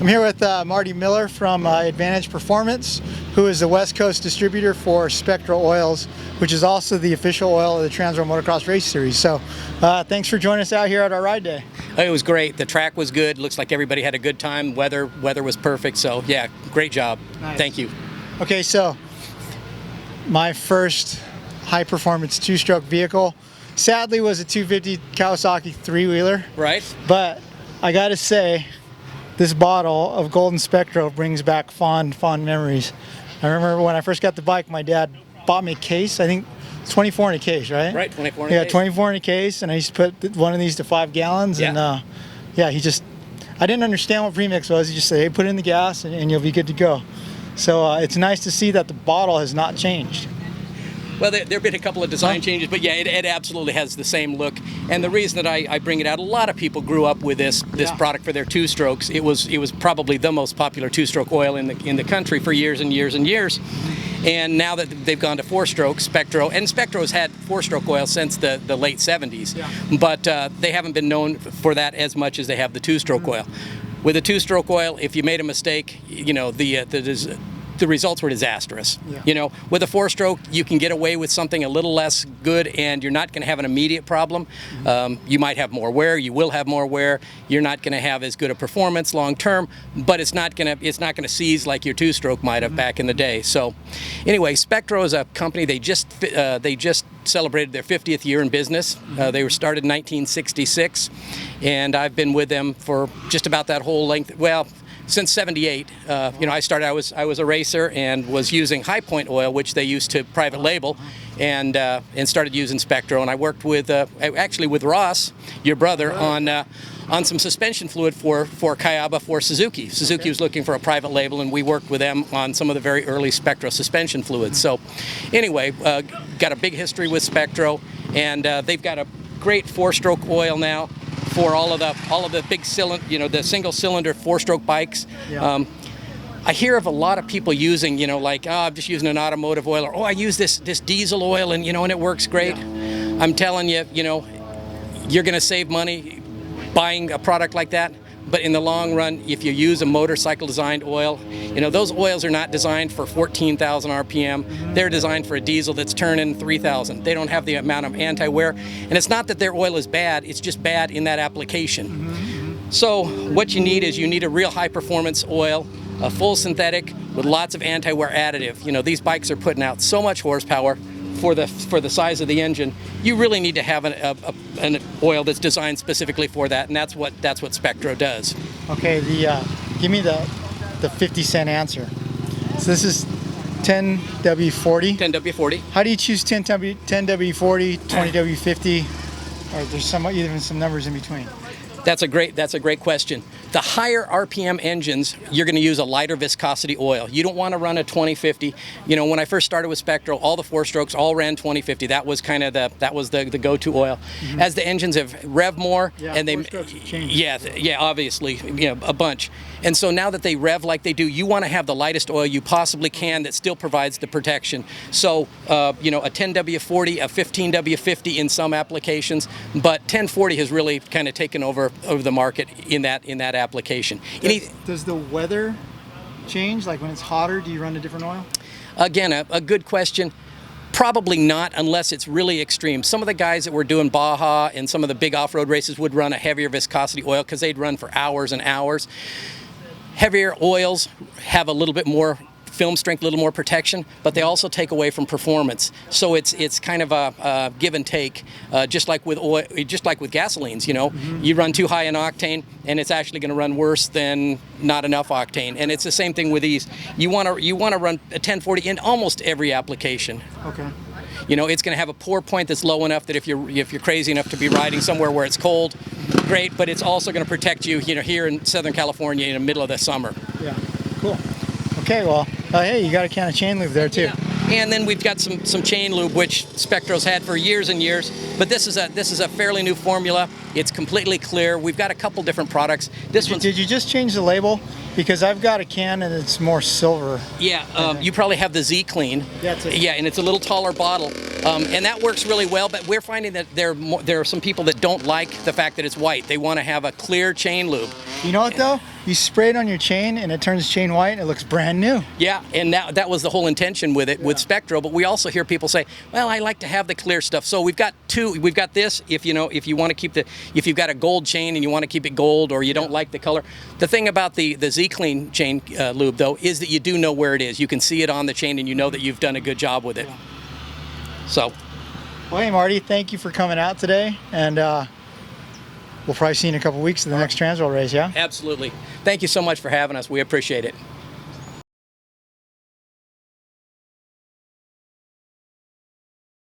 I'm here with Marty Miller from Advantage Performance, who is the West Coast distributor for Spectro Oils, which is also the official oil of the TransWorld Motocross Race Series. So thanks for joining us out here at our ride day. It was great. The track was good. Looks like everybody had a good time. Weather was perfect. So yeah, great job. Nice. Thank you. Okay, so my first high-performance two-stroke vehicle, sadly, was a 250 Kawasaki three-wheeler. Right. But I gotta say, this bottle of Golden Spectro brings back fond memories. I remember when I first got the bike, my dad bought me a case. I think it's 24 in a case, right? Right, 24 in a case. Yeah, 24 in a case, and I used to put one of these to 5 gallons. Yeah. And yeah, I didn't understand what premix was. He just said, hey, put it in the gas and you'll be good to go. So it's nice to see that the bottle has not changed. Well, there have been a couple of design changes, but yeah, it absolutely has the same look. And the reason that I bring it out, a lot of people grew up with this product for their two-strokes. It was probably the most popular two-stroke oil in the country for years and years and years. And now that they've gone to four-stroke, Spectro, and Spectro's had four-stroke oil since the late 70s, but they haven't been known for that as much as they have the two-stroke oil. With a two-stroke oil, if you made a mistake, you know, the results were disastrous. Yeah. You know, with a four-stroke, you can get away with something a little less good, and you're not going to have an immediate problem. You might have more wear. You will have more wear. You're not going to have as good a performance long term, but it's not going to seize like your two-stroke might have back in the day. So, anyway, Spectro is a company. They just celebrated their 50th year in business. They were started in 1966, and I've been with them for just about that whole length. Well, since '78, you know, I was a racer and was using High Point oil, which they used to private label, and started using Spectro. And I worked with actually with Ross, your brother, on some suspension fluid for Kayaba for Suzuki. Suzuki was looking for a private label, and we worked with them on some of the very early Spectro suspension fluids. So, anyway, got a big history with Spectro, and they've got a great four-stroke oil now for all of the big cylinder, you know, the single cylinder four-stroke bikes. Yeah. I hear of a lot of people using, you know, like, oh, I'm just using an automotive oil, or oh, I use this diesel oil, and you know, and it works great. Yeah. I'm telling you, you know, you're going to save money buying a product like that. But in the long run, if you use a motorcycle designed oil, you know, those oils are not designed for 14,000 RPM. They're designed for a diesel that's turning 3,000. They don't have the amount of anti-wear. And it's not that their oil is bad, it's just bad in that application. So what you need is a real high performance oil, a full synthetic with lots of anti-wear additive. You know, these bikes are putting out so much horsepower for the size of the engine. You really need to have an oil that's designed specifically for that, and that's what Spectro does. Okay, give me the 50-cent answer. So this is 10W40. 10W40. How do you choose 10W40, 20W50? Or there's even some numbers in between. That's a great question. The higher RPM engines, you're going to use a lighter viscosity oil. You don't want to run a 2050. You know, when I first started with Spectro, all the four strokes all ran 2050. That was kind of the go-to oil. As the engines have revved more, and they obviously, you know, a bunch. And so now that they rev like they do, you want to have the lightest oil you possibly can that still provides the protection. So, you know, a 10W40, a 15W50 in some applications, but 1040 has really kind of taken over the market in that application. Does the weather change? Like when it's hotter, do you run a different oil? Again, a good question. Probably not unless it's really extreme. Some of the guys that were doing Baja and some of the big off-road races would run a heavier viscosity oil because they'd run for hours and hours. Heavier oils have a little bit more film strength, a little more protection, but they also take away from performance. So it's kind of a give and take, just like with oil, just like with gasolines. You know, you run too high in octane, and it's actually going to run worse than not enough octane. And it's the same thing with these. You want to run a 1040 in almost every application. Okay. You know, it's going to have a pour point that's low enough that if you're crazy enough to be riding somewhere where it's cold, great. But it's also going to protect you, you know, here in Southern California in the middle of the summer. Yeah. Cool. Okay. Well, hey, you got a can of chain lube there too. Yeah. And then we've got some chain lube, which Spectro's had for years and years. But this is a fairly new formula. It's completely clear. We've got a couple different products. This one. Did you just change the label? Because I've got a can and it's more silver. Yeah, you probably have the Z Clean. That's it. Yeah, and it's a little taller bottle, and that works really well. But we're finding that there are some people that don't like the fact that it's white. They want to have a clear chain lube. You know what though? You spray it on your chain and it turns chain white and it looks brand new. Yeah, and that was the whole intention with it, with Spectro. But we also hear people say, "Well, I like to have the clear stuff." So we've got two. We've got this. If you want to keep if you've got a gold chain and you want to keep it gold, or you don't like the color. The thing about the Z Clean chain lube though is that you do know where it is. You can see it on the chain and you know that you've done a good job with it. Yeah. So. Well, hey Marty, thank you for coming out today, and we'll probably see you in a couple weeks at the next TransWorld race. Yeah. Absolutely. Thank you so much for having us. We appreciate it.